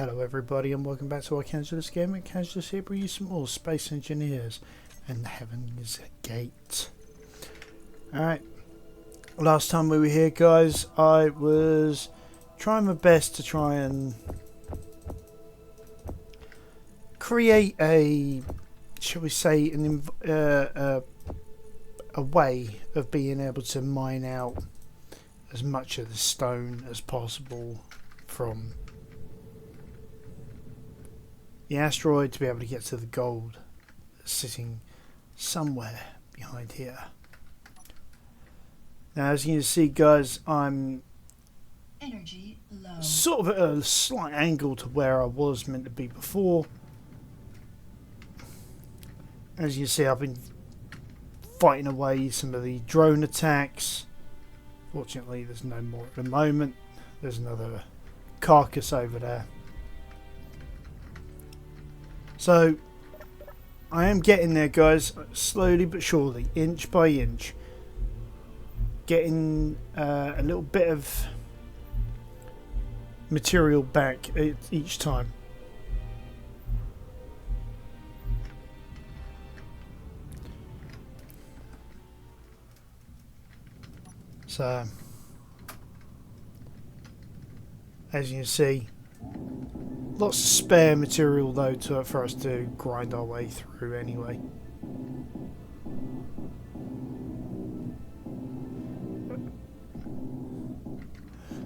Hello everybody and welcome back to our Kansas Gaming. Kansas here bringing you some more Space Engineers and the Heaven's Gate. Alright, last time we were here guys, I was trying my best to try and create a, shall we say, a way of being able to mine out as much of the stone as possible from the asteroid to be able to get to the gold that's sitting somewhere behind here. Now as you can see guys, I'm Energy low. sort of at a slight angle to where I was meant to be before. As you can see, I've been fighting away some of the drone attacks. Fortunately there's no more at the moment. There's another carcass over there. So I am getting there guys, slowly but surely, inch by inch, getting a little bit of material back each time. So as you can see, lots of spare material though for us to grind our way through anyway.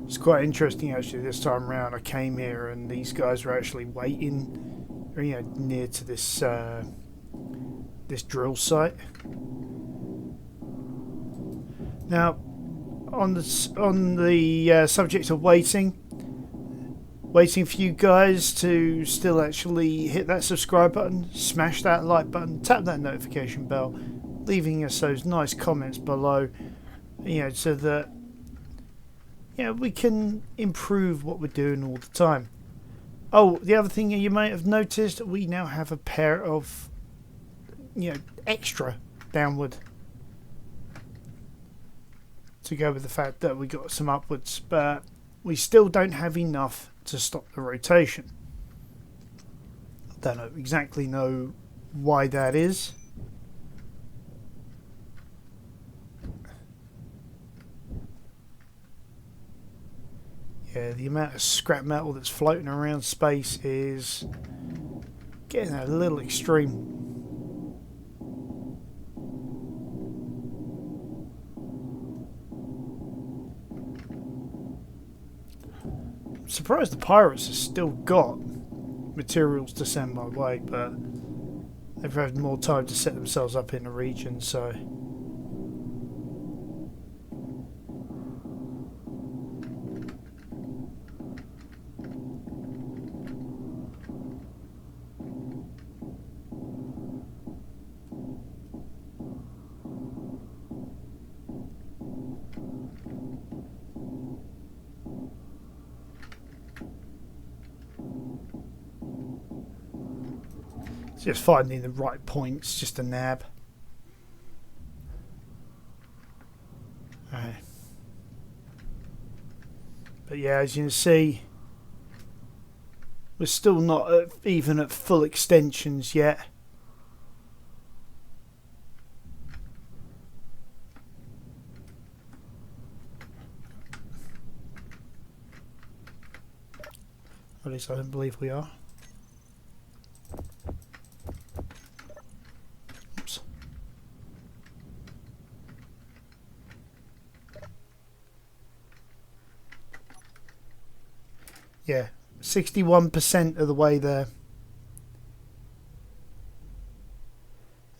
It's quite interesting actually. This time around I came here and these guys were actually waiting, near to this this drill site. Now on the subject of waiting for you guys to still actually hit that subscribe button, smash that like button, tap that notification bell, leaving us those nice comments below, so that we can improve what we're doing all the time. Oh, the other thing you might have noticed, we now have a pair of extra downward to go with the fact that we got some upwards, but we still don't have enough to stop the rotation. I don't exactly know why that is. Yeah, the amount of scrap metal that's floating around space is getting a little extreme. Surprised the pirates have still got materials to send my way, but they've had more time to set themselves up in the region, so just finding the right points, just a nab. Alright. But yeah, as you can see, we're still not even at full extensions yet. At least I don't believe we are. Yeah, 61% of the way there.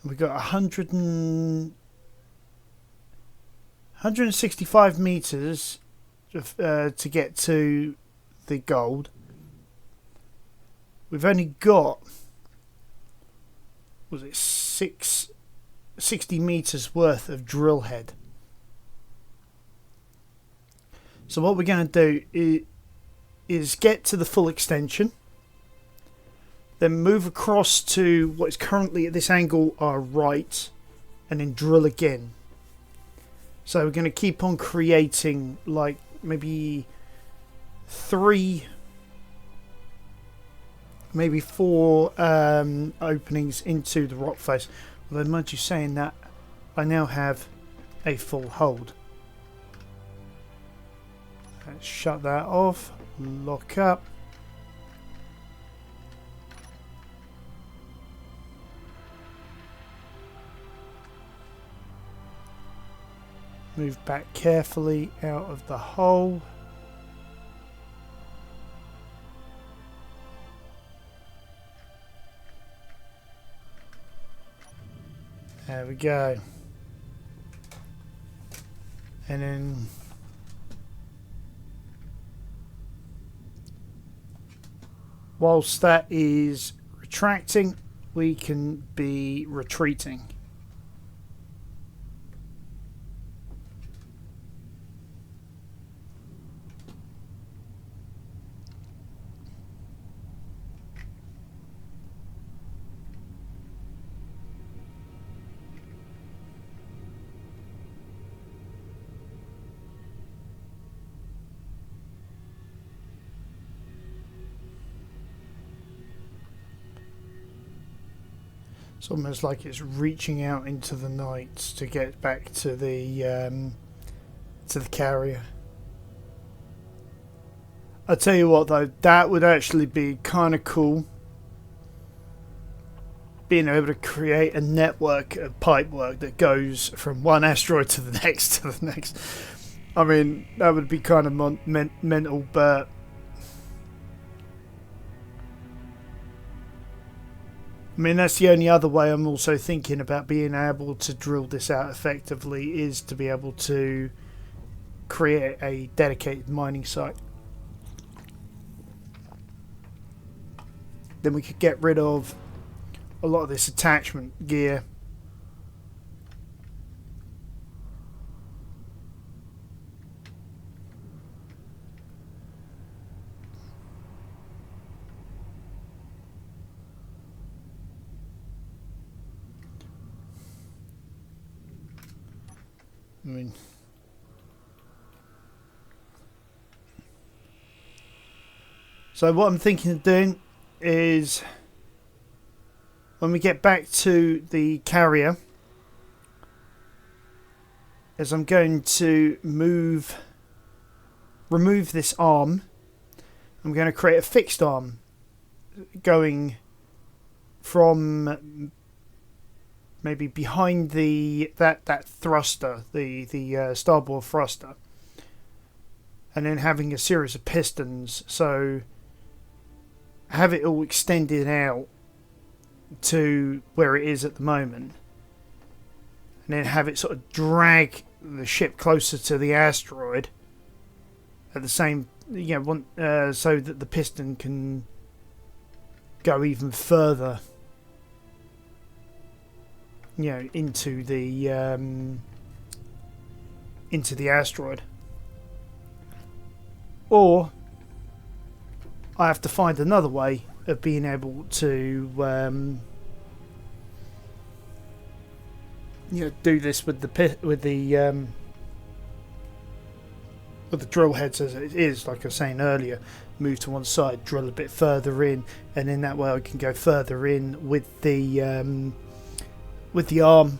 We've got 165 meters to get to the gold. We've only got, was it 60 meters worth of drill head. So what we're going to do is get to the full extension, then move across to what is currently at this angle our right, and then drill again. So we're going to keep on creating like maybe 3 maybe 4 openings into the rock face. Although, mind you saying that, I now have a full hold. Let's shut that off, lock up. Move back carefully out of the hole. There we go. And then whilst that is retracting, we can be retreating. It's almost like it's reaching out into the night to get back to the carrier. I tell you what though, that would actually be kind of cool. Being able to create a network of pipework that goes from one asteroid to the next. I mean, that would be kind of mental, but I mean, that's the only other way I'm also thinking about being able to drill this out effectively is to be able to create a dedicated mining site. Then we could get rid of a lot of this attachment gear. I mean, so what I'm thinking of doing is when we get back to the carrier is I'm going to remove this arm. I'm going to create a fixed arm going from maybe behind that thruster, the starboard thruster, and then having a series of pistons, so have it all extended out to where it is at the moment, and then have it sort of drag the ship closer to the asteroid at the same, so that the piston can go even further, into the asteroid. Or I have to find another way of being able to do this with the drill heads as it is, like I was saying earlier. Move to one side, drill a bit further in, and then that way I can go further in with the arm,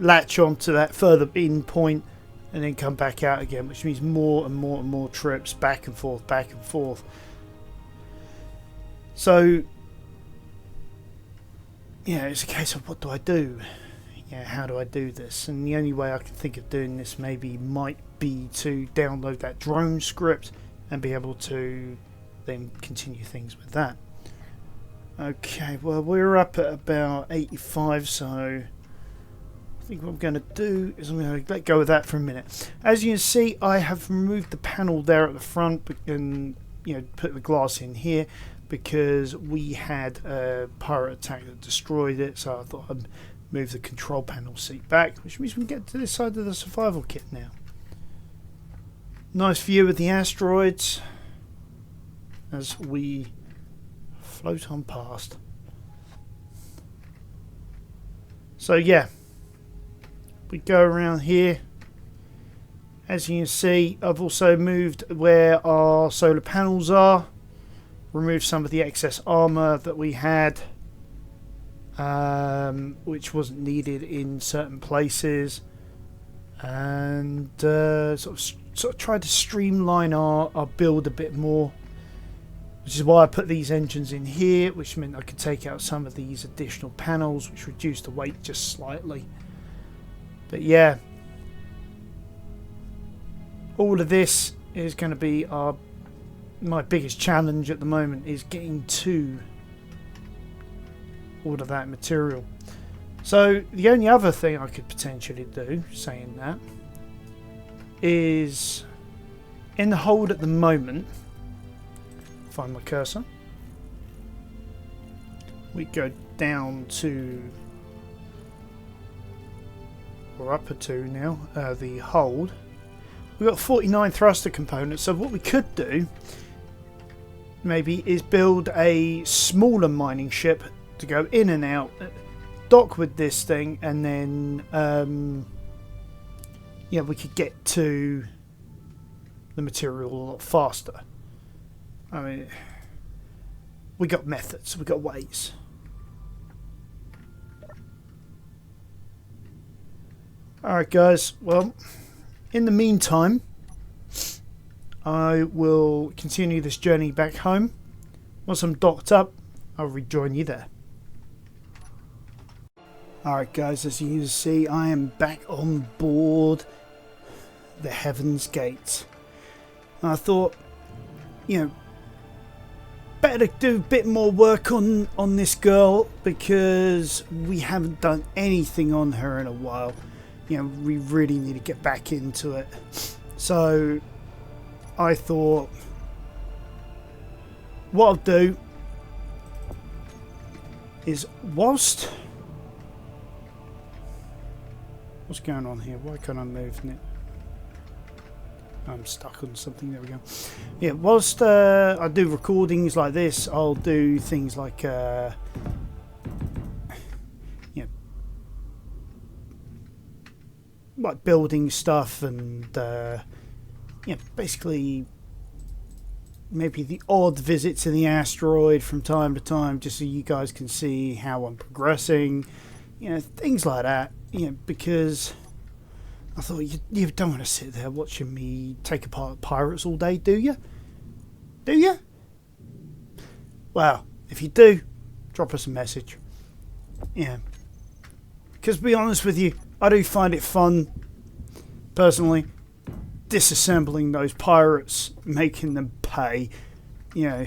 latch onto that further in point, and then come back out again, which means more and more and more trips back and forth, back and forth. So it's a case of what do I do? How do I do this? And the only way I can think of doing this might be to download that drone script and be able to then continue things with that. Okay, well, we're up at about 85, so I think what I'm going to do is I'm going to let go of that for a minute. As you can see, I have removed the panel there at the front and put the glass in here because we had a pirate attack that destroyed it, so I thought I'd move the control panel seat back, which means we can get to this side of the survival kit now. Nice view of the asteroids as we float on past. So we go around here. As you can see, I've also moved where our solar panels are. remove some of the excess armor that we had, which wasn't needed in certain places, and sort of tried to streamline our build a bit more, which is why I put these engines in here, which meant I could take out some of these additional panels, which reduced the weight just slightly. But yeah, all of this is going to be my biggest challenge at the moment, is getting to all of that material. So the only other thing I could potentially do, saying that, is in the hold at the moment, find my cursor, we go down to, or up to now, the hold. We've got 49 thruster components, so what we could do maybe is build a smaller mining ship to go in and out, dock with this thing, and then yeah, we could get to the material a lot faster. I mean, we got methods, we got ways. Alright guys, well, in the meantime, I will continue this journey back home. Once I'm docked up, I'll rejoin you there. Alright guys, as you can see, I am back on board the Heaven's Gate. And I thought, you know, better to do a bit more work on this girl, because we haven't done anything on her in a while. You know, we really need to get back into it. So I thought, what I'll do is, what's going on here? Why can't I move it? I'm stuck on something. There we go. Yeah, whilst I do recordings like this, I'll do things like you know, like building stuff, and yeah, basically maybe the odd visit to the asteroid from time to time, just so you guys can see how I'm progressing, you know, things like that. You know, because I thought, you don't want to sit there watching me take apart pirates all day, do you? Do you? Well, if you do, drop us a message. Yeah. Because to be honest with you, I do find it fun, personally, disassembling those pirates, making them pay, you know,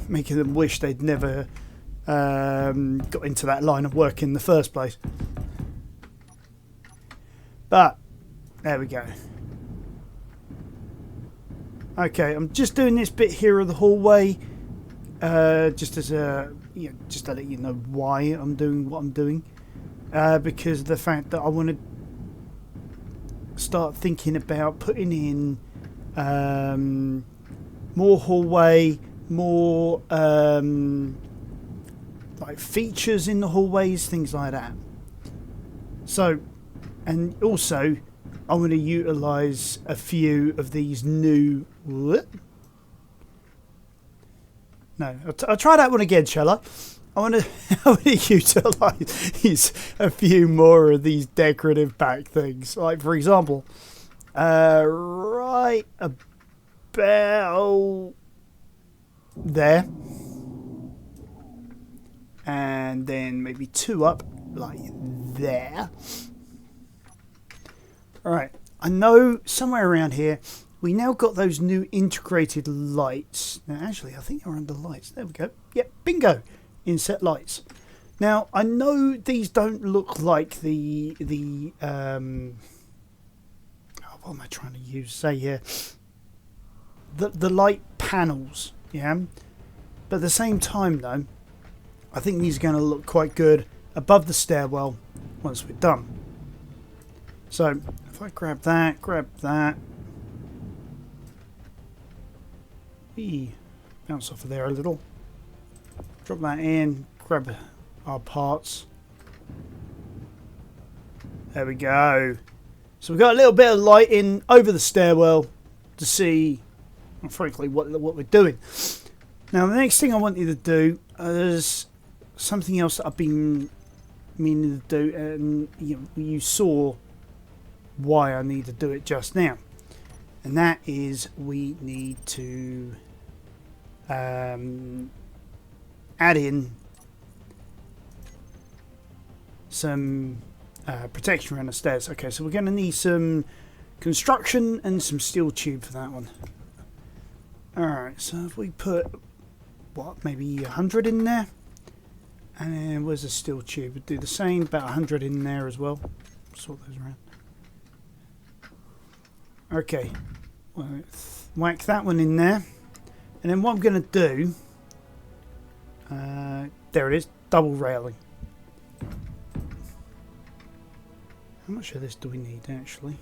making them wish they'd never got into that line of work in the first place. But there we go. Okay, I'm just doing this bit here of the hallway, just as a, you know, just to let you know why I'm doing what I'm doing, because of the fact that I want to start thinking about putting in more hallway, more like features in the hallways, things like that. So. And also, I want to utilise a few of these new... What? No, I'll try that one again, shall I? I want to utilise a few more of these decorative back things. Like, for example, right about there. And then maybe two up, like there. Alright, I know somewhere around here we now got those new integrated lights. Now actually I think they're under lights. There we go. Yep, bingo. Inset lights. Now I know these don't look like the what am I trying to use? Say here. The light panels, yeah. But at the same time though, I think these are going to look quite good above the stairwell once we're done. So if I grab that, bounce off of there a little, drop that in, grab our parts. There we go. So we've got a little bit of lighting over the stairwell to see, frankly, what we're doing. Now the next thing I want you to do is something else that I've been meaning to do, and you saw why I need to do it just now, and that is we need to add in some protection around the stairs. Okay, so we're going to need some construction and some steel tube for that one. Alright, so if we put what, maybe 100 in there, and then where's the steel tube? We'll do the same, about 100 in there as well. Sort those around. Okay, well, whack that one in there, and then what I'm going to do, there it is, double railing. How much of this do we need actually?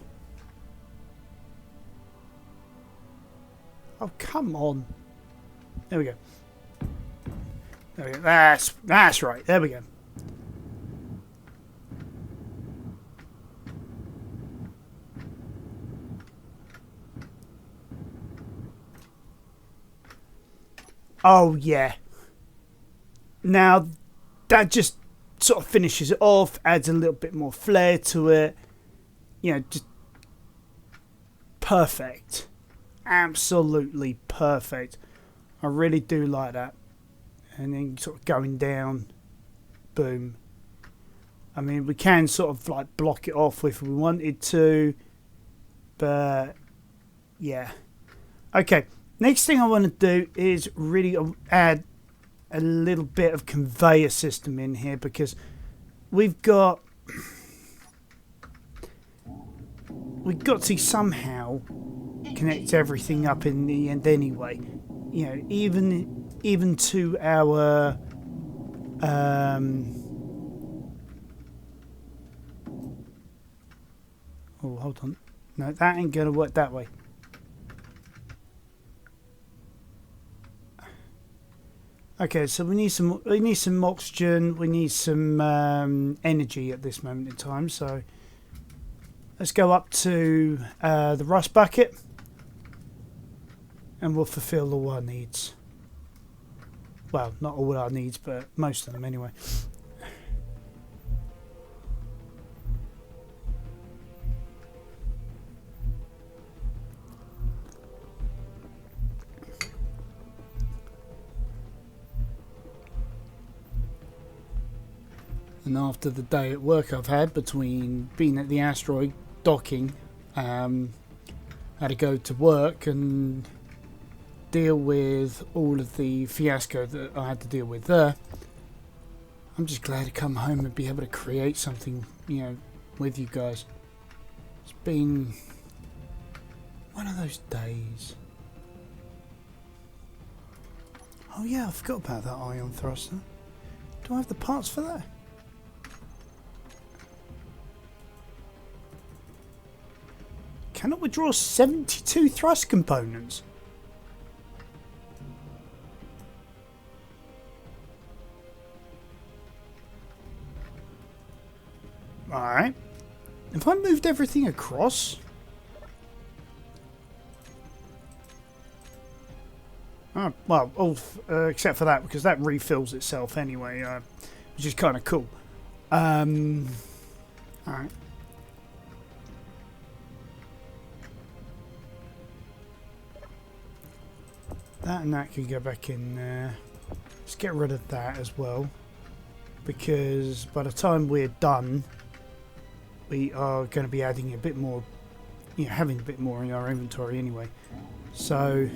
Oh, come on. There we go. There we go. That's right. There we go. Oh, yeah. Now, that just sort of finishes it off, adds a little bit more flair to it. You know, just perfect. Absolutely perfect. I really do like that. And then sort of going down, boom. I mean, we can sort of like block it off if we wanted to, but yeah. Okay, next thing I want to do is really add a little bit of conveyor system in here, because we've got to somehow connect everything up in the end anyway. You know, even to our oh, hold on. No, that ain't gonna work that way. Okay, so we need some oxygen, we need some energy at this moment in time, so let's go up to the rust bucket and we'll fulfill all our needs. Well, not all our needs, but most of them anyway. And after the day at work I've had between being at the asteroid docking, had to go to work and deal with all of the fiasco that I had to deal with there. I'm just glad to come home and be able to create something, you know, with you guys. It's been one of those days. Oh yeah, I forgot about that ion thruster. Do I have the parts for that? Cannot withdraw 72 thrust components. Alright. If I moved everything across... well, except for that, because that refills itself anyway, which is kind of cool. Alright. That and that can go back in there. Let's get rid of that as well, because by the time we're done, we are going to be adding a bit more, you know, having a bit more in our inventory anyway. So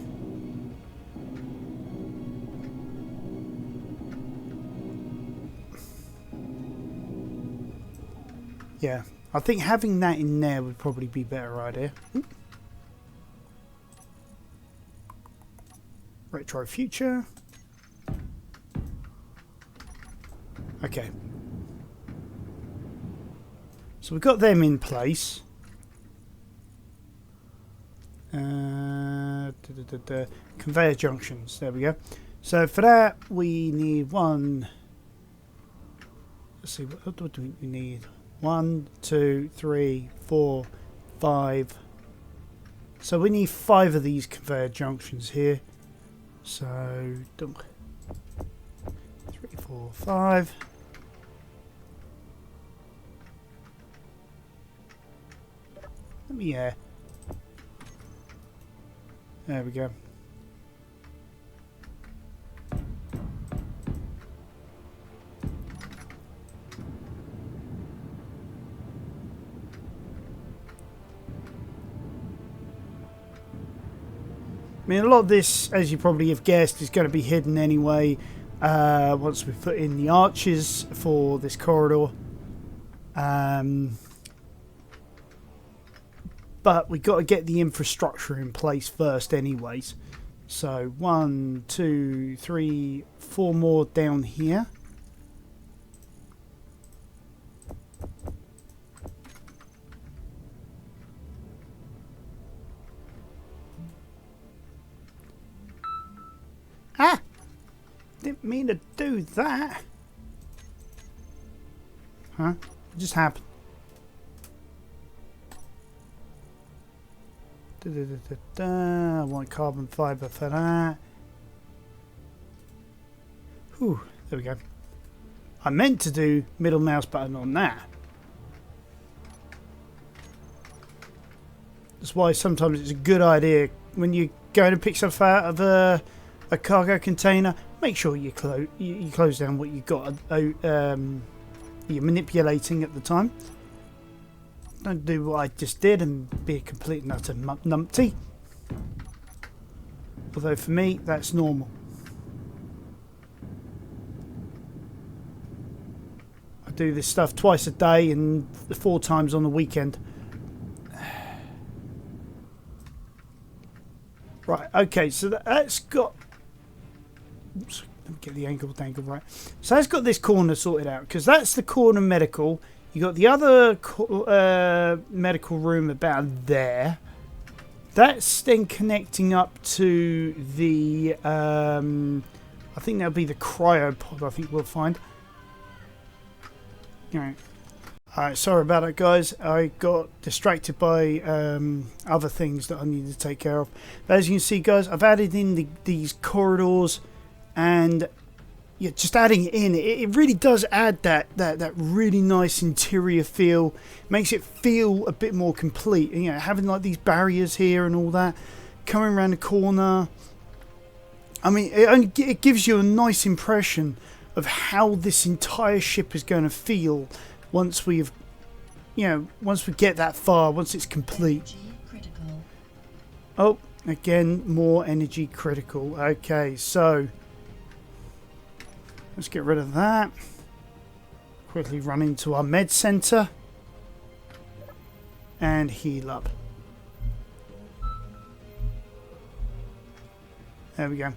yeah, I think having that in there would probably be a better idea. Ooh. Retro future. Okay. So we've got them in place. Conveyor junctions. There we go. So for that we need one. Let's see, what do we need? 1, 2, 3, 4, 5. So we need 5 of these conveyor junctions here. So, 3, 4, 5. Let me, there we go. I mean, a lot of this, as you probably have guessed, is going to be hidden anyway once we put in the arches for this corridor. But we got to get the infrastructure in place first anyways. So 1, 2, 3, 4 more down here. Ah! Didn't mean to do that. Huh? It just happened. I want carbon fibre for that. Whew, there we go. I meant to do middle mouse button on that. That's why sometimes it's a good idea when you're going to pick stuff out of a cargo container, make sure you close down what you've got you're manipulating at the time. Don't do what I just did and be a complete and utter numpty. Although for me, that's normal. I do this stuff twice a day and 4 times on the weekend. Right, okay, so that's got... Oops, let me get the angle right. So that's got this corner sorted out, because that's the corner medical. You got the other medical room about there. That's then connecting up to the... I think that'll be the cryopod, I think we'll find. Alright, sorry about that, guys. I got distracted by other things that I needed to take care of. But as you can see, guys, I've added in these corridors, and yeah, just adding it in, it really does add that really nice interior feel. Makes it feel a bit more complete. You know, having like these barriers here and all that, coming around the corner. I mean, it gives you a nice impression of how this entire ship is going to feel once we've, once we get that far, once it's complete. Critical. Oh, again, more energy critical. Okay, so let's get rid of that. Quickly run into our med center and heal up. There we go.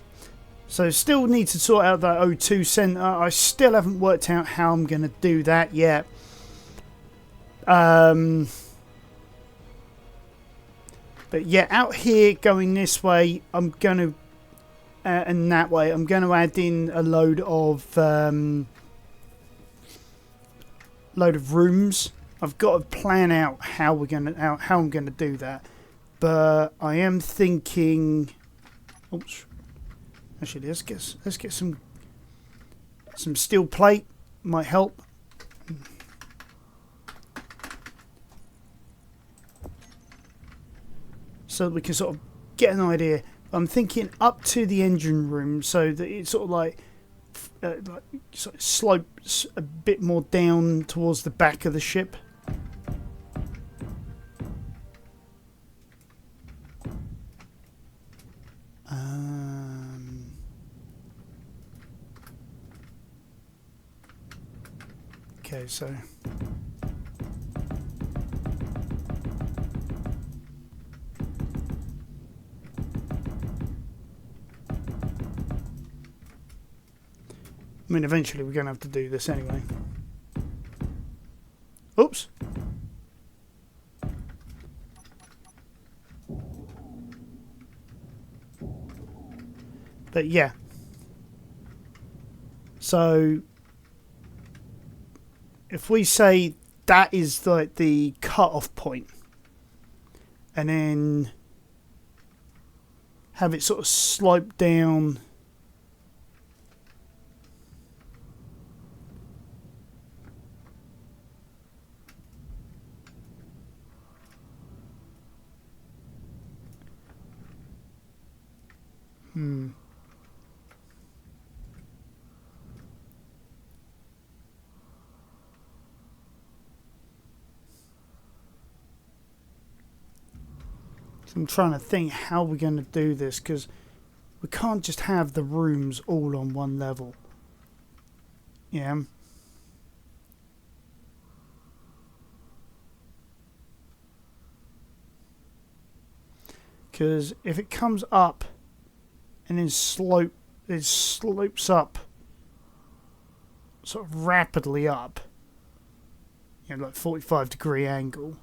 So still need to sort out that O2 center. I still haven't worked out how I'm going to do that yet. But yeah, out here going this way, I'm going to, and that way, I'm going to add in a load of rooms. I've got to plan out how I'm going to do that. But I am thinking. Oops. Actually, let's get some steel plate. Might help. So that we can sort of get an idea. I'm thinking up to the engine room, so that it sort of like sort of slopes a bit more down towards the back of the ship. Okay, so. I mean, eventually we're going to have to do this anyway. Oops. But yeah. So if we say that is like the cut-off point, and then have it sort of slope down. I'm trying to think how we're going to do this, because we can't just have the rooms all on one level. Yeah. Because if it comes up and then it slopes up sort of rapidly up, like 45-degree angle,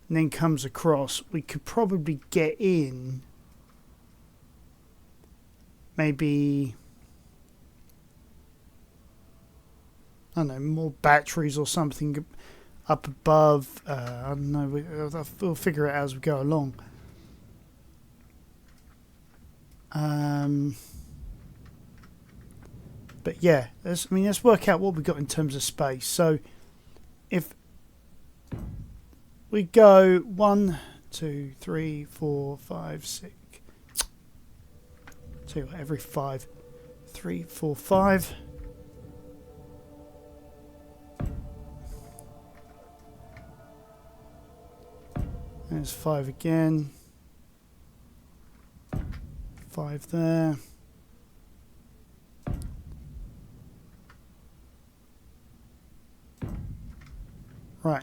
and then comes across, we could probably get in maybe, I don't know, more batteries or something up above. I don't know, we'll figure it out as we go along. But yeah, let's work out what we got in terms of space. So if we go 1, 2, 3, 4, 5, 6. So every 5, 3, 4, 5. There's 5 again. 5 there. Right.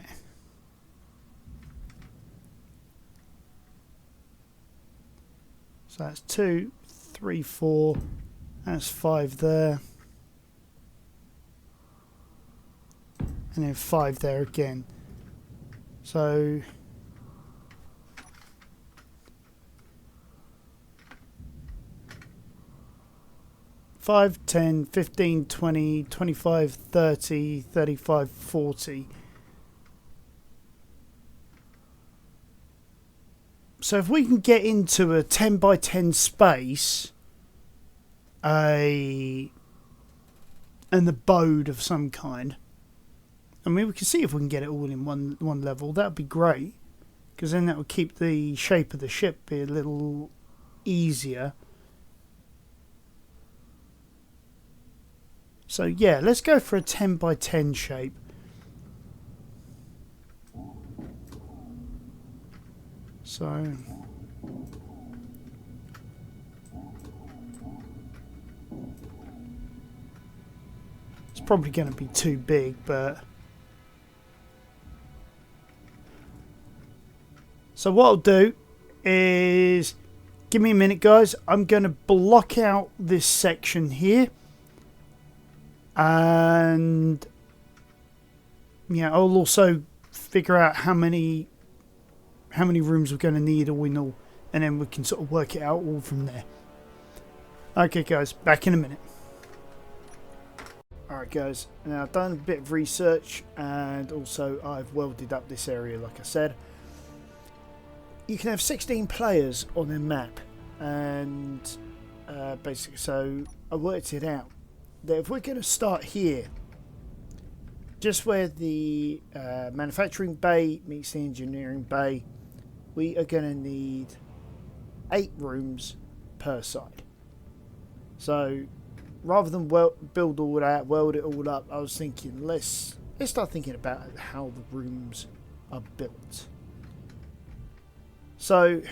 So that's 2, 3, 4. That's 5 there. And then 5 there again. So five, 10, 15, 20, 25, 30, 35, 40. So if we can get into a 10 by 10 space, an abode of some kind, I mean, we can see if we can get it all in one level. That would be great, because then that would keep the shape of the ship a little easier. So yeah, let's go for a 10 by 10 shape. So it's probably going to be too big, but so what I'll do is, give me a minute guys, I'm going to block out this section here, and yeah, I'll also figure out how many rooms we're going to need all in all, and then we can sort of work it out all from there. Okay guys, back in a minute. Alright guys, now I've done a bit of research, and also I've welded up this area like I said. You can have 16 players on a map, and basically, so I worked it out that if we're going to start here, just where the manufacturing bay meets the engineering bay, we are going to need 8 rooms per side. So rather than build all that, weld it all up, I was thinking let's start thinking about how the rooms are built. So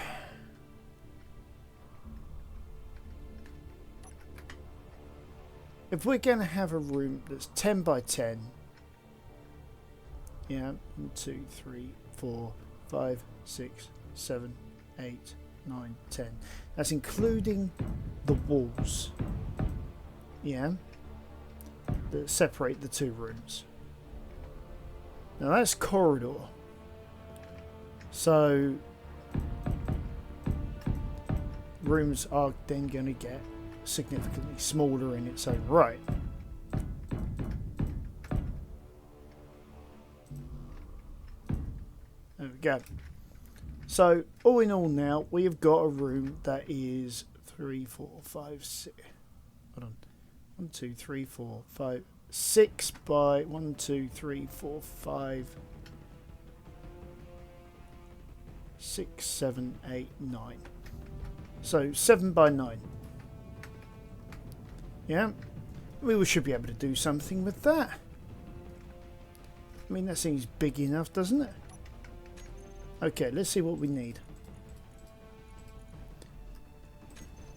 if we're going to have a room that's 10 by 10, yeah, 1, 2, 3, 4, 5, 6, 7, 8, 9, 10. That's including the walls, yeah, that separate the 2 rooms. Now that's corridor. So rooms are then going to get significantly smaller in its own right. There we go. So all in all now, we have got a room that is 3, 4, 5, 6. Hold on. 1, 2, 3, 4, 5, 6 by 1, 2, 3, 4, 5, 6, 7, 8, 9. So 7 by 9. Yeah, we should be able to do something with that. I mean, that seems big enough, doesn't it? Okay, let's see what we need.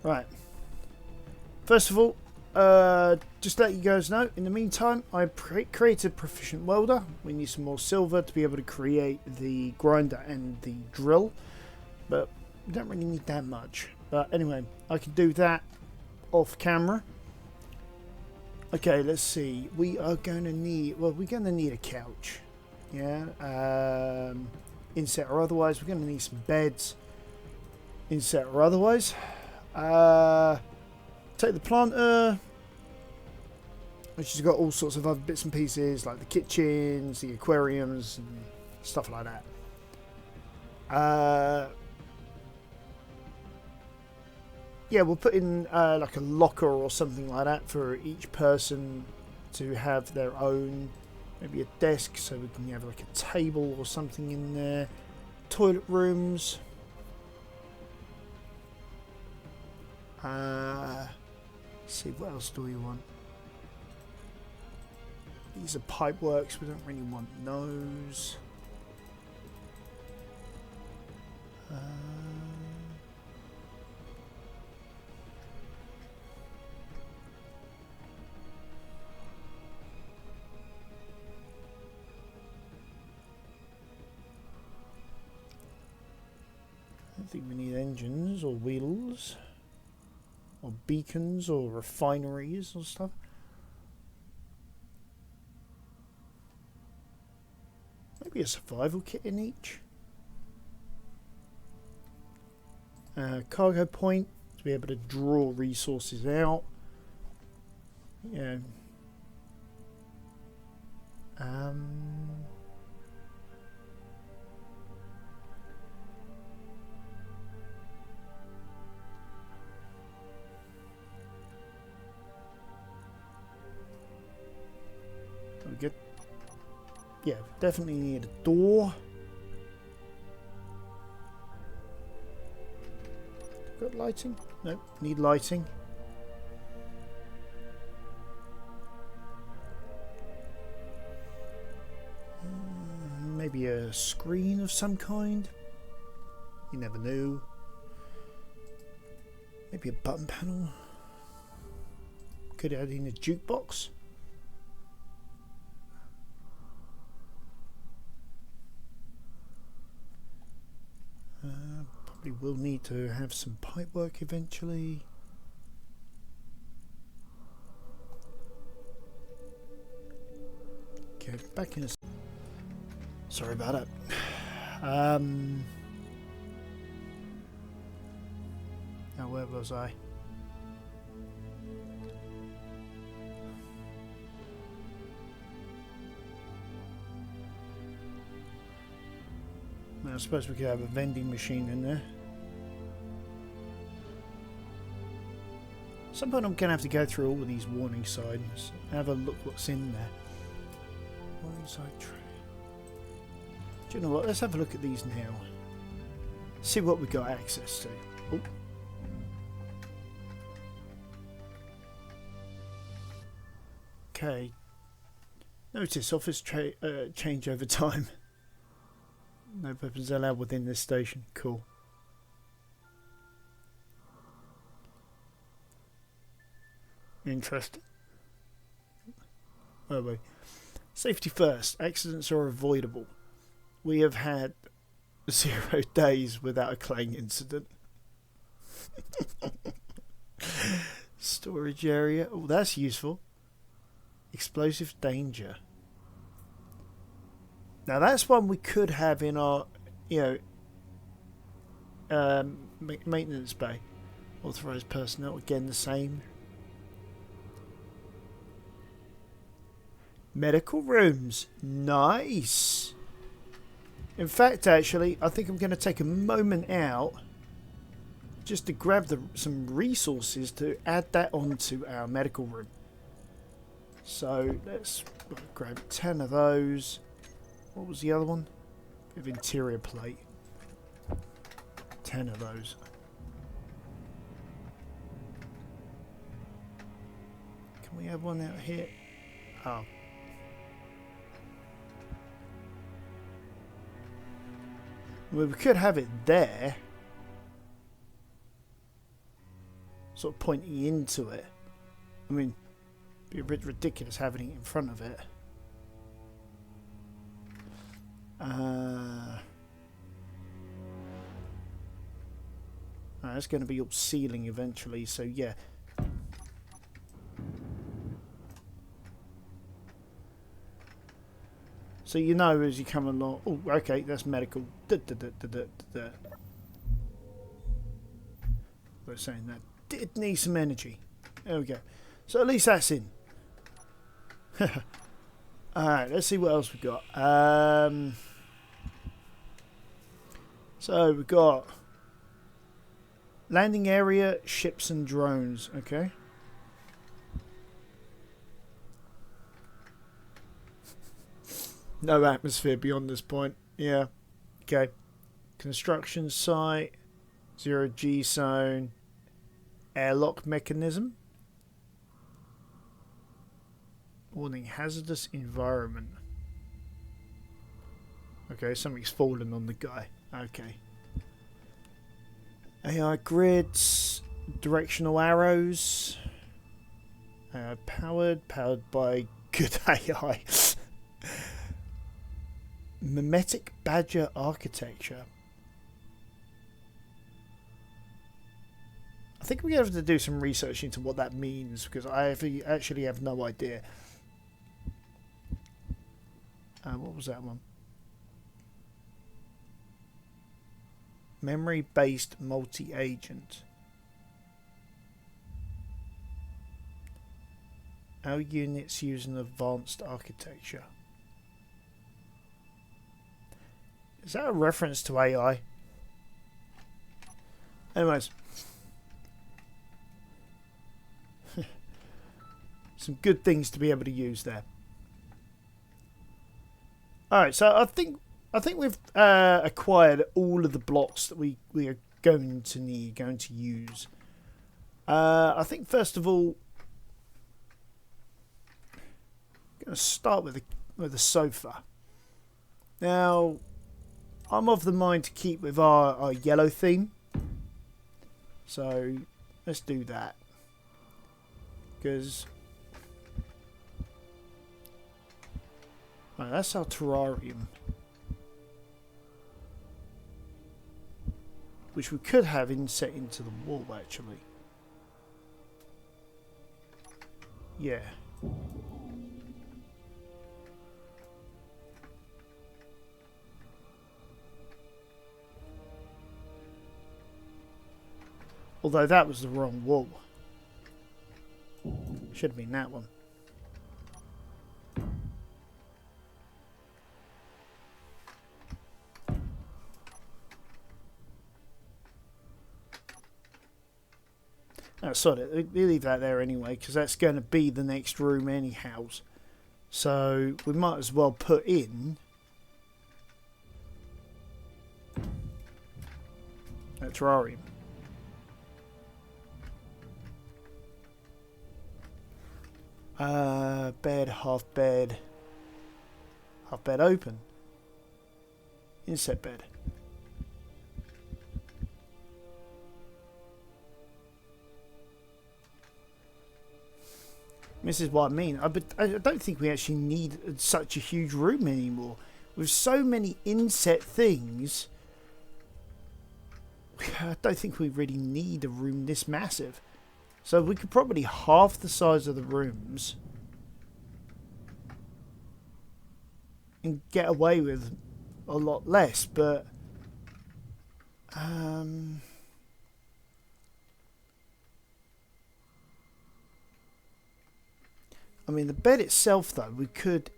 Right. First of all, just to let you guys know, in the meantime, I created Proficient Welder. We need some more silver to be able to create the grinder and the drill. But we don't really need that much. But anyway, I can do that off camera. Okay, let's see. We are going to need... Well, we're going to need a couch. Yeah. Inset or otherwise. We're going to need some beds. Inset or otherwise. Take the planter, which has got all sorts of other bits and pieces, like the kitchens, the aquariums, and stuff like that. Yeah, we'll put in like a locker or something like that for each person to have their own, maybe a desk, so we can have like a table or something in there. Toilet rooms. Let's see, what else do we want? These are pipe works, we don't really want those. I don't think we need engines or wheels or beacons or refineries or stuff. Maybe a survival kit in each. Cargo point to be able to draw resources out. Yeah. Good. Yeah, definitely need a door. Got lighting? Nope, need lighting. Maybe a screen of some kind. You never know. Maybe a button panel. Could add in a jukebox. Probably will need to have some pipe work eventually. Okay, back in a... Sorry about it. Now where was I? I suppose we could have a vending machine in there. At some point I'm going to have to go through all of these warning signs and have a look what's in there. Warning sign tray. Do you know what? Let's have a look at these now. See what we got access to. Oh. Okay. Notice office change over time. No weapons allowed within this station. Cool. Interesting. Oh wait. Safety first. Accidents are avoidable. We have had 0 days without a Clang incident. Storage area. Oh, that's useful. Explosive danger. Now that's one we could have in our, maintenance bay. Authorized personnel, again the same. Medical rooms, nice. In fact, actually, I think I'm going to take a moment out just to grab some resources to add that onto our medical room. So let's grab 10 of those. What was the other one? Of interior plate. 10 of those. Can we have one out here? Oh. Well, we could have it there. Sort of pointing into it. I mean, it'd be a bit ridiculous having it in front of it. That's going to be up ceiling eventually, so yeah. So you know as you come along. Oh, okay, that's medical. We're saying that did need some energy. There we go. So at least that's in. Alright, let's see what else we've got. So we've got landing area, ships and drones. Okay. No atmosphere beyond this point. Yeah. Okay. Construction site, 0G zone, airlock mechanism. Warning, hazardous environment. Okay, something's fallen on the guy. Okay. AI grids, directional arrows. Powered by good AI. Mimetic Badger architecture. I think we have to do some research into what that means because I actually have no idea. What was that one? Memory-based multi-agent. Our units use an advanced architecture. Is that a reference to AI? Anyways. Some good things to be able to use there. Alright, so I think we've acquired all of the blocks that we are going to use. I think first of all, I'm going to start with the sofa. Now, I'm of the mind to keep with our yellow theme, so let's do that because. Right, that's our terrarium. Which we could have inset into the wall, actually. Yeah. Although that was the wrong wall. Should have been that one. Oh, sorry, we leave that there anyway, because that's going to be the next room anyhow. So we might as well put in a terrarium. Bed, half bed open. Inset bed. This is what I mean. I don't think we actually need such a huge room anymore. With so many inset things, I don't think we really need a room this massive. So we could probably half the size of the rooms and get away with a lot less, but I mean, the bed itself, though, we could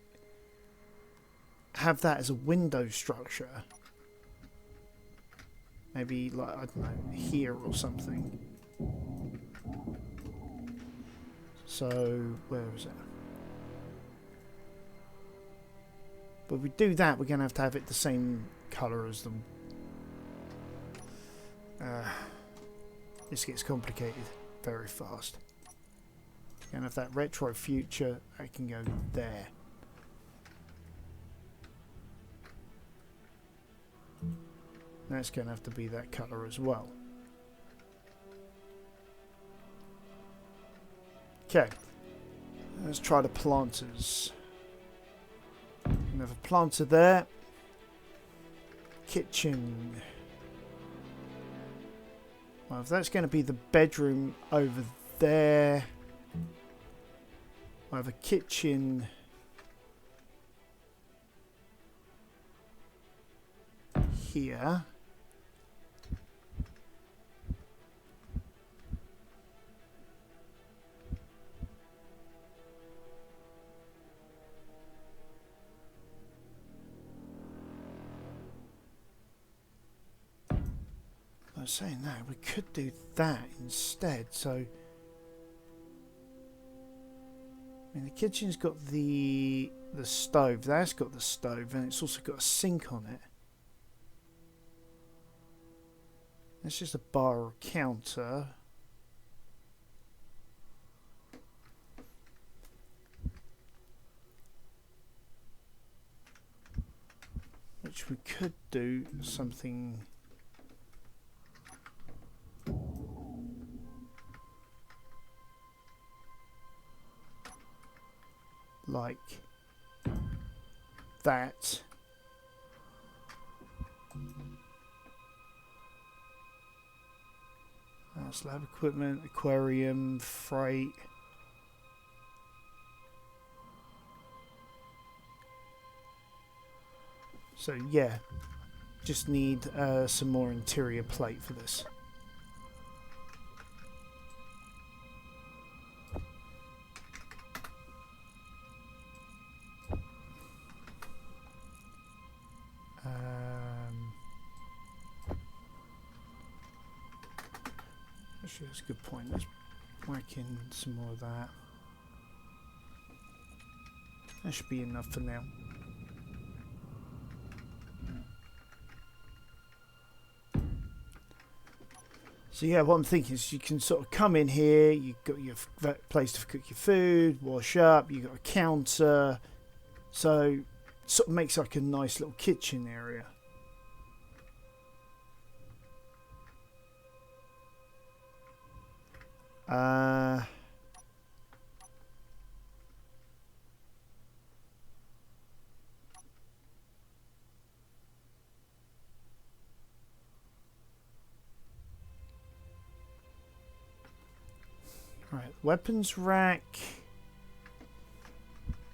have that as a window structure. Maybe, like, I don't know, here or something. So, where is it? But if we do that, we're going to have it the same colour as them. This gets complicated very fast. We're going to have that retro future, that can go there. That's going to have to be that colour as well. Okay, let's try the planters. We have a planter there. Kitchen. Well, if that's going to be the bedroom over there, I have a kitchen here. I was saying that we could do that instead. So, I mean, the kitchen's got the stove. That's got the stove, and it's also got a sink on it. That's just a bar or counter. Which we could do something like that. Lab equipment, aquarium, freight. So yeah, just need some more interior plate for this. Actually, that's a good point. Let's whack in some more of that. That should be enough for now. So yeah, what I'm thinking is you can sort of come in here, you've got your place to cook your food, wash up, you've got a counter. So it sort of makes like a nice little kitchen area. Right, weapons rack.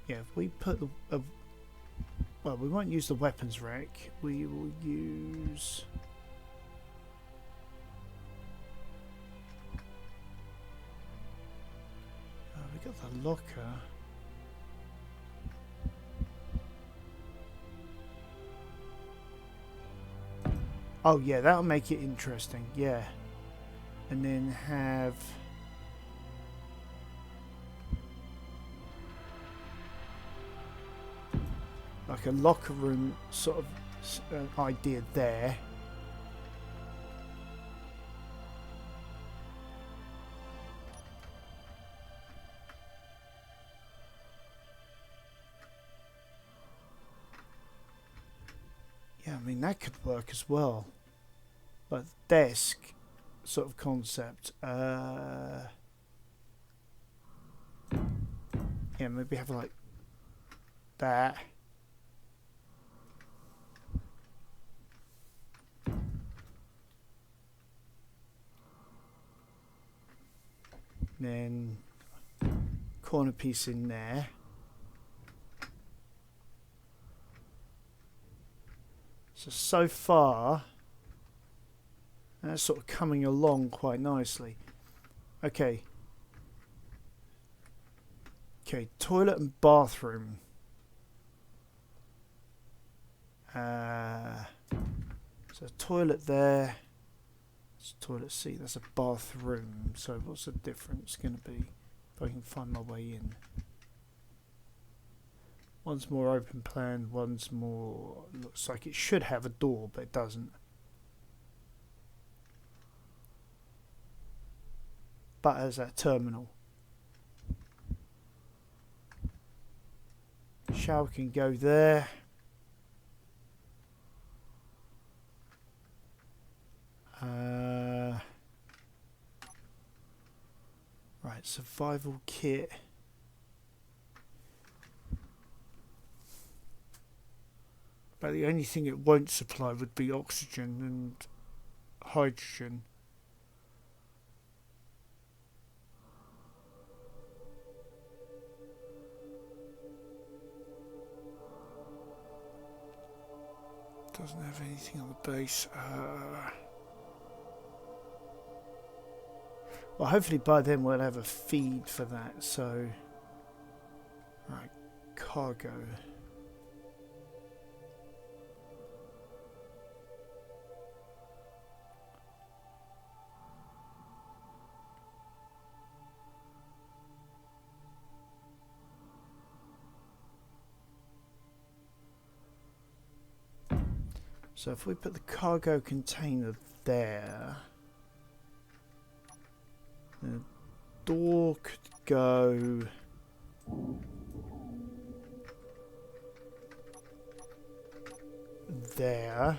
Yeah, if we put the... well, we won't use the weapons rack. We will use... oh, we got the locker. Oh yeah, that'll make it interesting, yeah. And then have... like a locker room sort of idea there. Yeah, I mean that could work as well. Like desk sort of concept. Yeah, maybe have like that. Then corner piece in there. So far that's sort of coming along quite nicely. Okay, toilet and bathroom. So a toilet there. That's a toilet seat. That's a bathroom. So what's the difference going to be if I can find my way in? One's more open plan. One's more looks like it should have a door, but it doesn't. But as that terminal. Shower can go there. Right, survival kit. But the only thing it won't supply would be oxygen and hydrogen. Doesn't have anything on the base. Well, hopefully by then we'll have a feed for that. So, right, cargo. So if we put the cargo container there, the door could go there.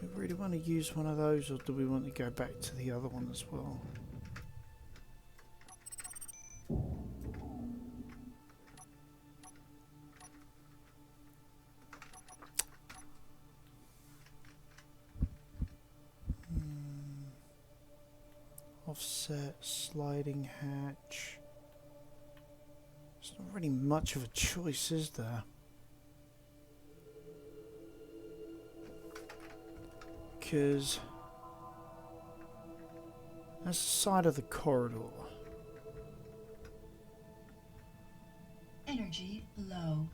Do we really want to use one of those, or do we want to go back to the other one as well? Offset, sliding hatch. There's not really much of a choice, is there? Because that's the side of the corridor. Energy low.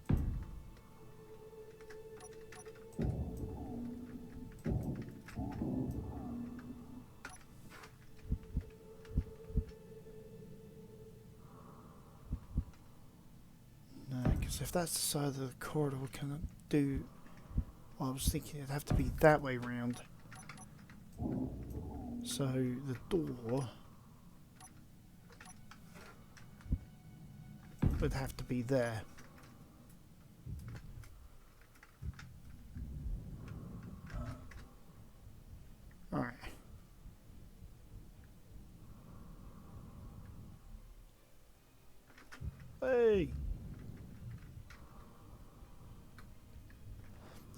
No, because if that's the side of the corridor, we cannot do. Well, I was thinking it'd have to be that way round. So the door would have to be there. Alright. Hey!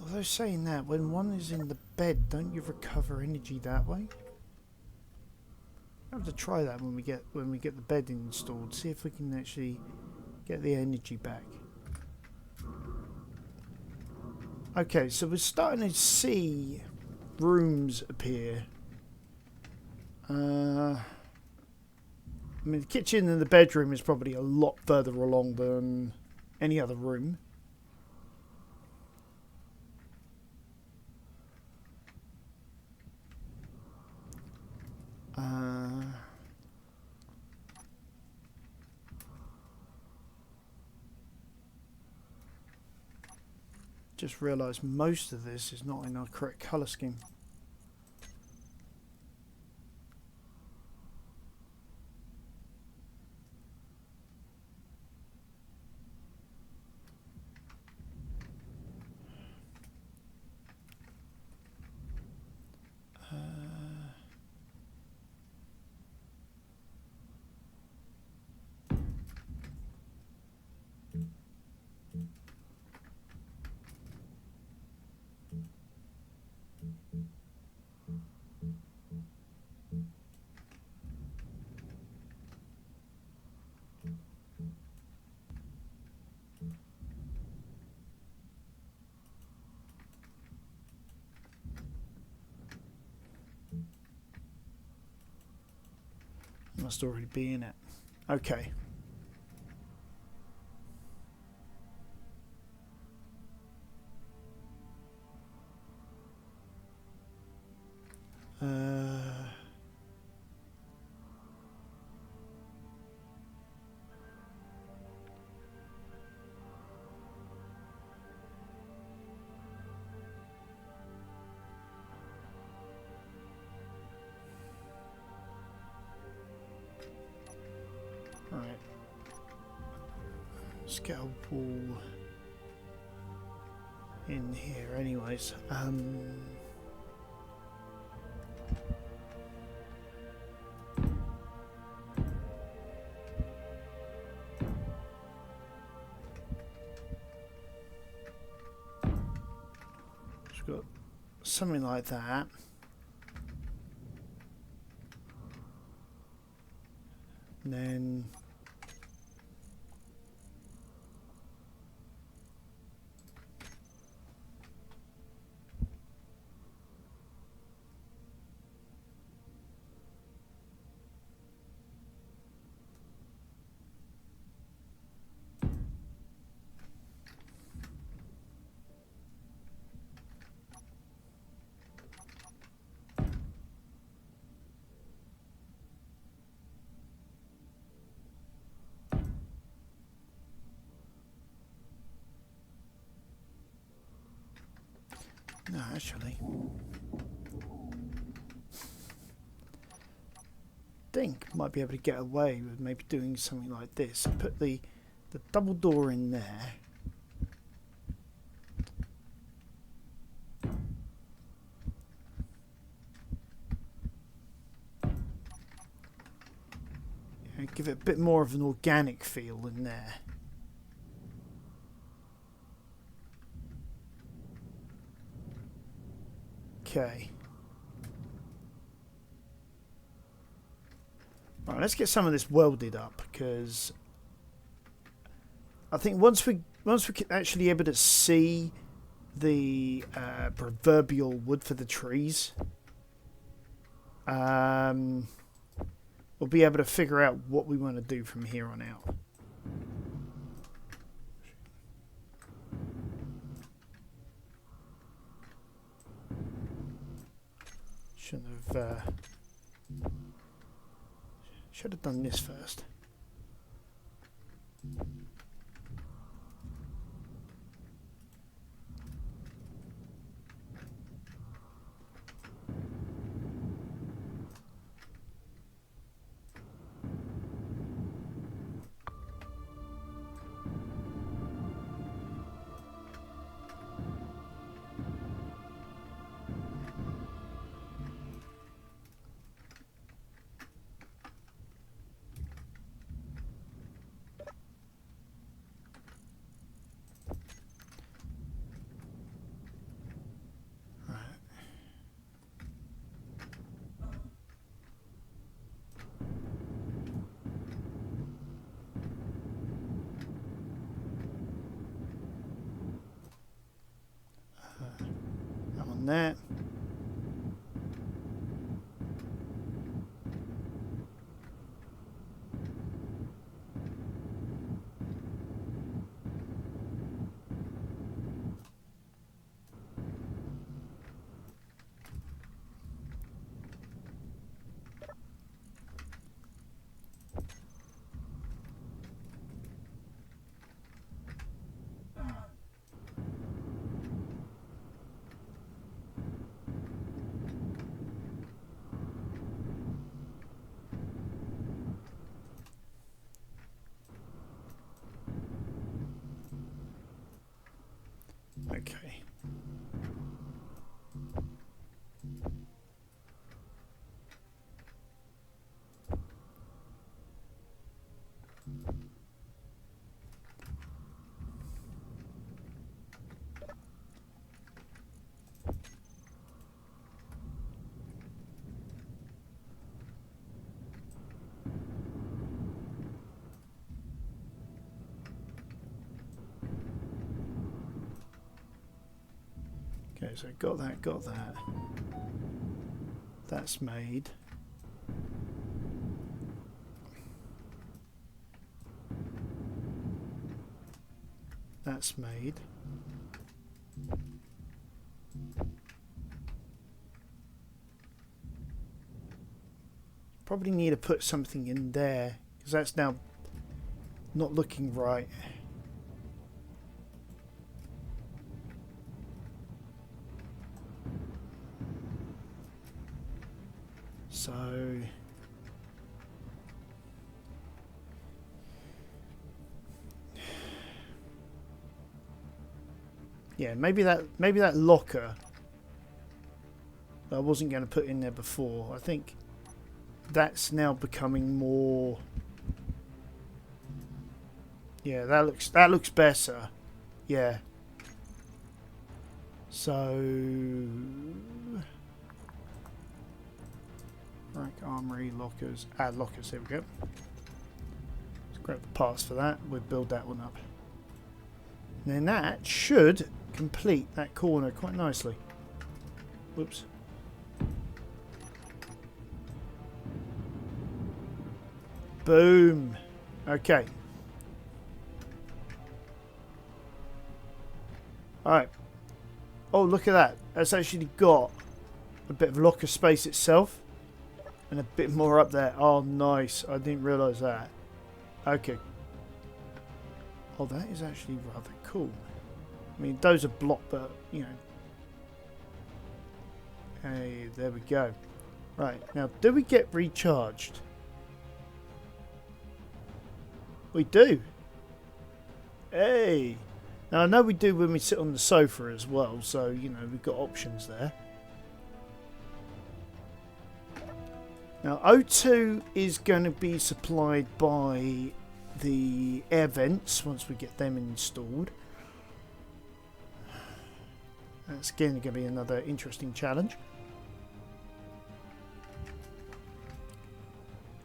Although saying that, when one is in the bed, don't you recover energy that way? I have to try that when we get the bed installed. See if we can actually get the energy back. Okay, so we're starting to see rooms appear. I mean, the kitchen and the bedroom is probably a lot further along than any other room. Just realised most of this is not in our correct colour scheme. must already be in it. Okay. Right. Let's get a wall in here anyways. Got something like that. And then no, actually, think might be able to get away with maybe doing something like this. Put the double door in there. And give it a bit more of an organic feel in there. Okay. Right, let's get some of this welded up, because I think once we can actually able to see the proverbial wood for the trees, we'll be able to figure out what we want to do from here on out. Should have done this first. That. Okay. Okay, so got that. That's made. That's made. Probably need to put something in there because that's now not looking right. So yeah, maybe that locker that I wasn't going to put in there before. I think that's now becoming more. Yeah, that looks better. Yeah. So rack, armory, lockers, add lockers. There we go. Let's grab the parts for that. We'll build that one up. And then that should complete that corner quite nicely. Whoops. Boom. Okay. Alright. Oh, look at that. That's actually got a bit of locker space itself. And a bit more up there. Oh, nice. I didn't realise that. Okay. Oh, that is actually rather cool. I mean, those are blocked, but, you know. Hey, there we go. Right. Now, do we get recharged? We do. Hey. Now, I know we do when we sit on the sofa as well, so, you know, we've got options there. Now, O2 is going to be supplied by the air vents once we get them installed. That's again going to be another interesting challenge.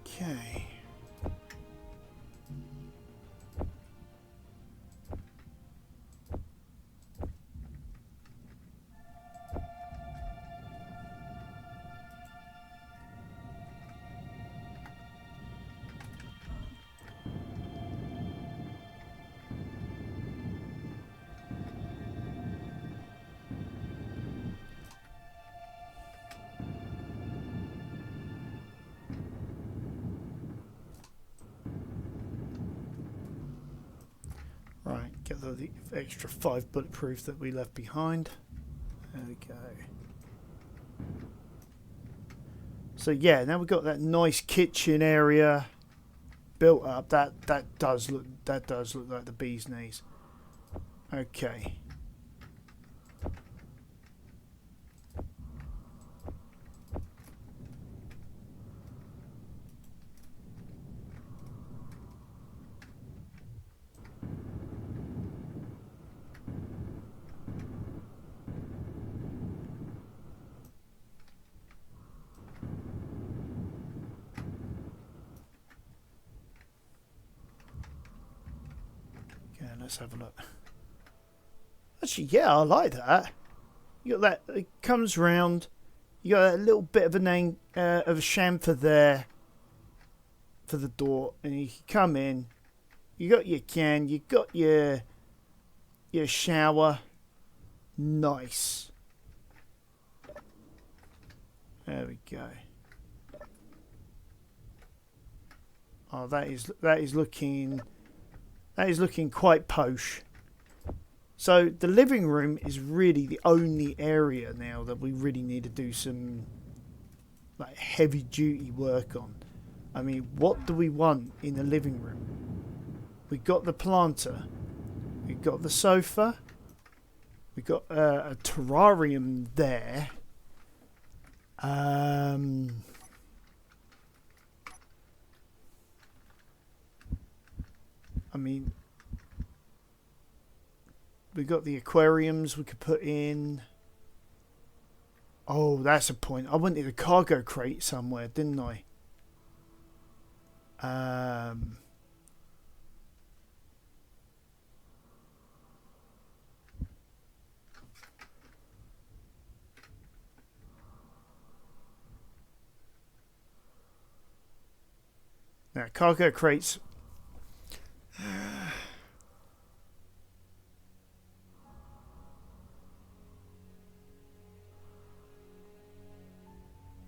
Okay. Right, get the extra 5 bulletproof that we left behind. There we go. So yeah, now we've got that nice kitchen area built up. That does look like the bee's knees. Okay. Let's have a look. Actually, yeah, I like that. You got that. It comes round. You got a little bit of of a chamfer there for the door, and you can come in. You got your can. You got your shower. Nice. There we go. Oh, that is looking. That is looking quite posh. So the living room is really the only area now that we really need to do some like heavy duty work on. I mean, what do we want in the living room? We got the planter. We got the sofa. We got a terrarium there. I mean, we got the aquariums we could put in. Oh, that's a point. I wanted a cargo crate somewhere, didn't I? Now, cargo crates.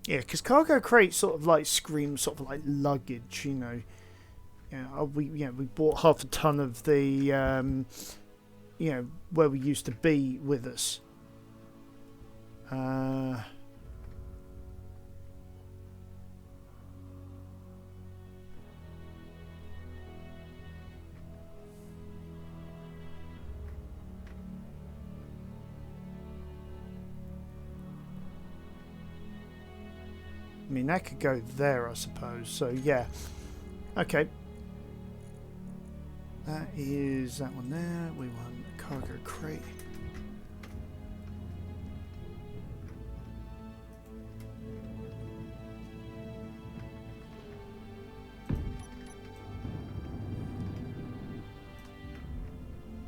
Yeah, because cargo crates sort of like scream sort of like luggage, you know. We bought half a ton of the where we used to be with us. I mean, that could go there, I suppose. So, yeah. Okay. That is that one there. We want a cargo crate.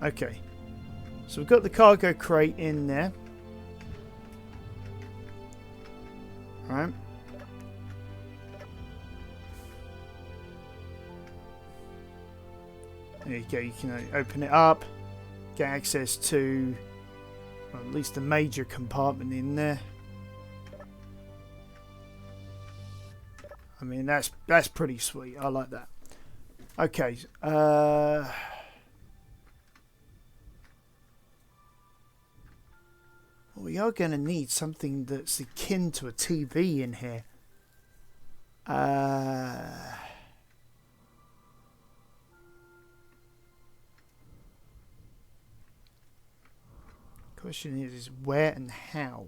Okay. So we've got the cargo crate in there. Alright. There you go, you can open it up, get access to, well, at least a major compartment in there. I mean, that's pretty sweet. I like that. Okay. We are going to need something that's akin to a TV in here. Question is where and how.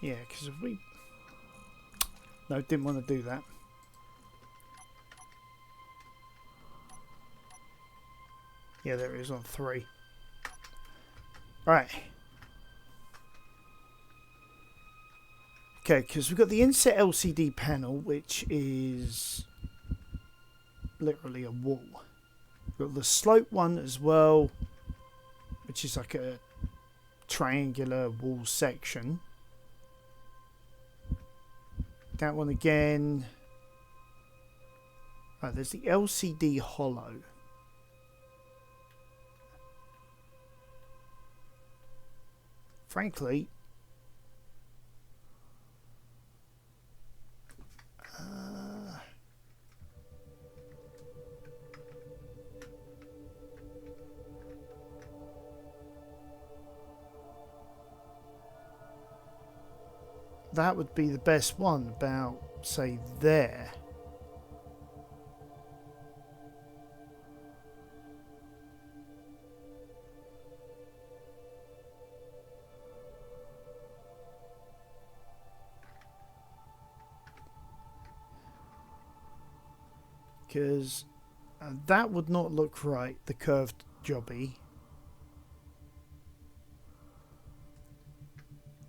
Yeah, because if we... No, didn't want to do that. Yeah, there it is on 3. Right. Okay, because we've got the inset LCD panel, which is literally a wall. We've got the slope one as well, which is like a triangular wall section. That one again. Oh, there's the LCD hollow. Frankly, that would be the best one, about, say, there. Because that would not look right, the curved jobby.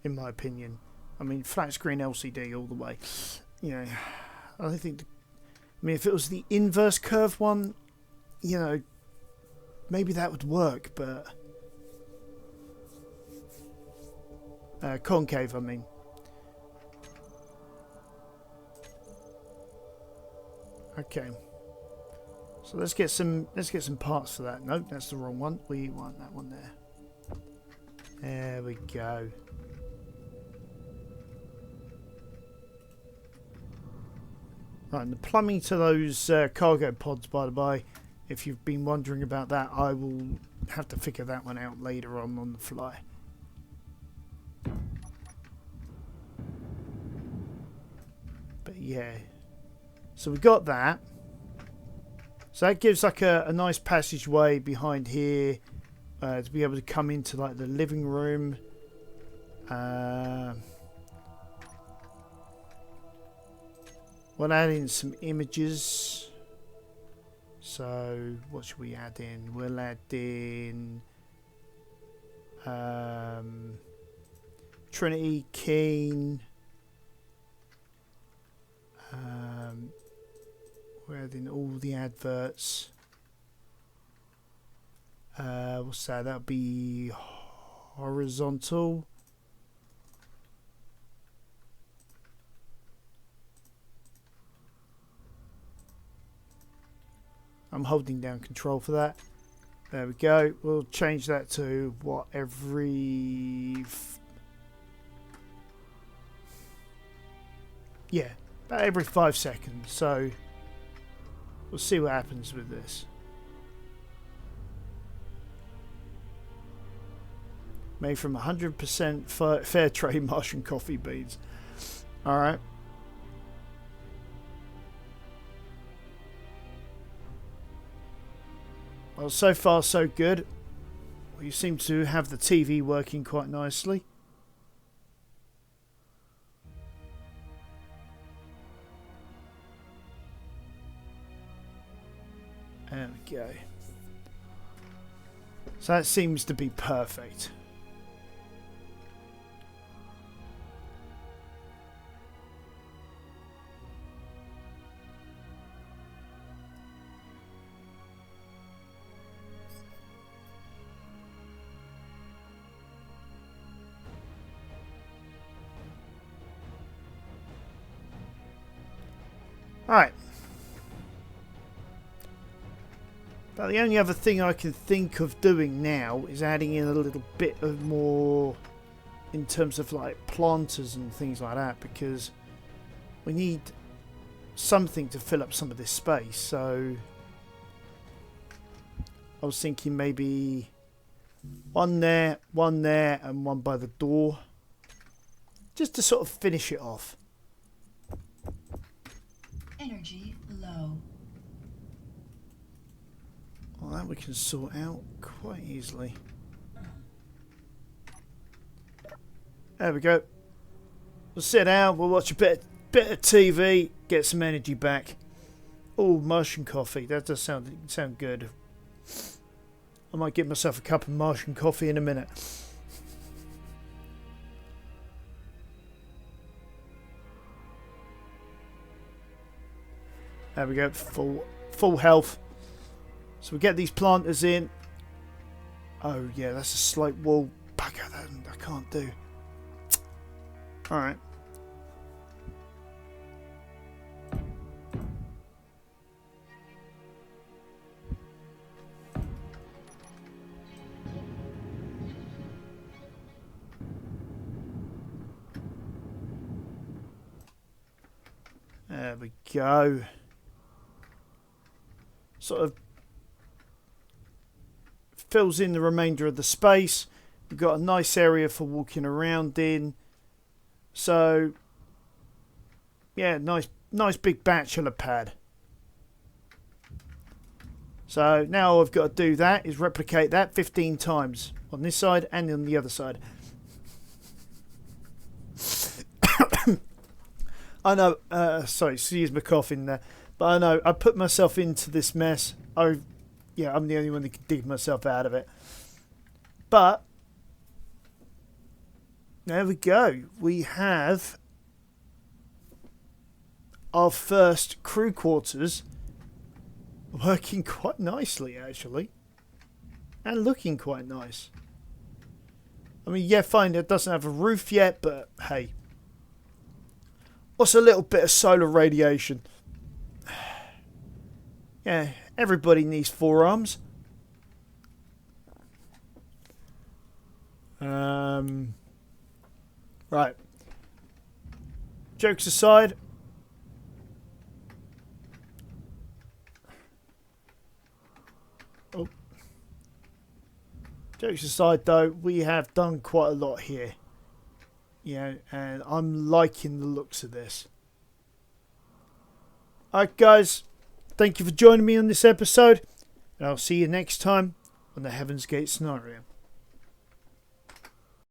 In my opinion. I mean, flat screen LCD all the way. You know, I don't think... I mean, if it was the inverse curve one, you know, maybe that would work, but... concave, I mean. Okay. So let's get some parts for that. Nope, that's the wrong one. We want that one there. There we go. Right, and the plumbing to those cargo pods, by the by, if you've been wondering about that, I will have to figure that one out later on the fly. But yeah, so we got that. So that gives like a nice passageway behind here to be able to come into like the living room. We'll add in some images. So what should we add in? We'll add in Trinity, Keen. Where are then all the adverts? What's that? That'll be horizontal. I'm holding down control for that. There we go. We'll change that to what, yeah, about every 5 seconds. So we'll see what happens with this. Made from 100% fair trade Martian coffee beans. Alright. Well, so far so good. Well, you seem to have the TV working quite nicely. There we go. So that seems to be perfect. Alright. But the only other thing I can think of doing now is adding in a little bit of more in terms of like planters and things like that, because we need something to fill up some of this space. So I was thinking maybe one there, and one by the door, just to sort of finish it off. Energy low. Well, that we can sort out quite easily. There we go. We'll sit down, we'll watch a bit of TV, get some energy back. Oh, Martian coffee. That does sound good. I might get myself a cup of Martian coffee in a minute. There we go, full health. So we get these planters in. Oh yeah, that's a slight wall bugger that I can't do. Alright. There we go. Sort of fills in the remainder of the space. We've got a nice area for walking around in. So yeah, nice big bachelor pad. So now all I've got to do that is replicate that 15 times on this side and on the other side. I know, sorry, excuse my coughing there. But I know, I put myself into this mess. Yeah, I'm the only one that can dig myself out of it. But there we go. We have our first crew quarters working quite nicely, actually. And looking quite nice. I mean, yeah, fine, it doesn't have a roof yet, but hey. What's a little bit of solar radiation? Yeah, everybody needs forearms. Right. Jokes aside. Oh. Jokes aside, though, we have done quite a lot here. Yeah, and I'm liking the looks of this. Alright, guys. Thank you for joining me on this episode. And I'll see you next time on the Heaven's Gate scenario.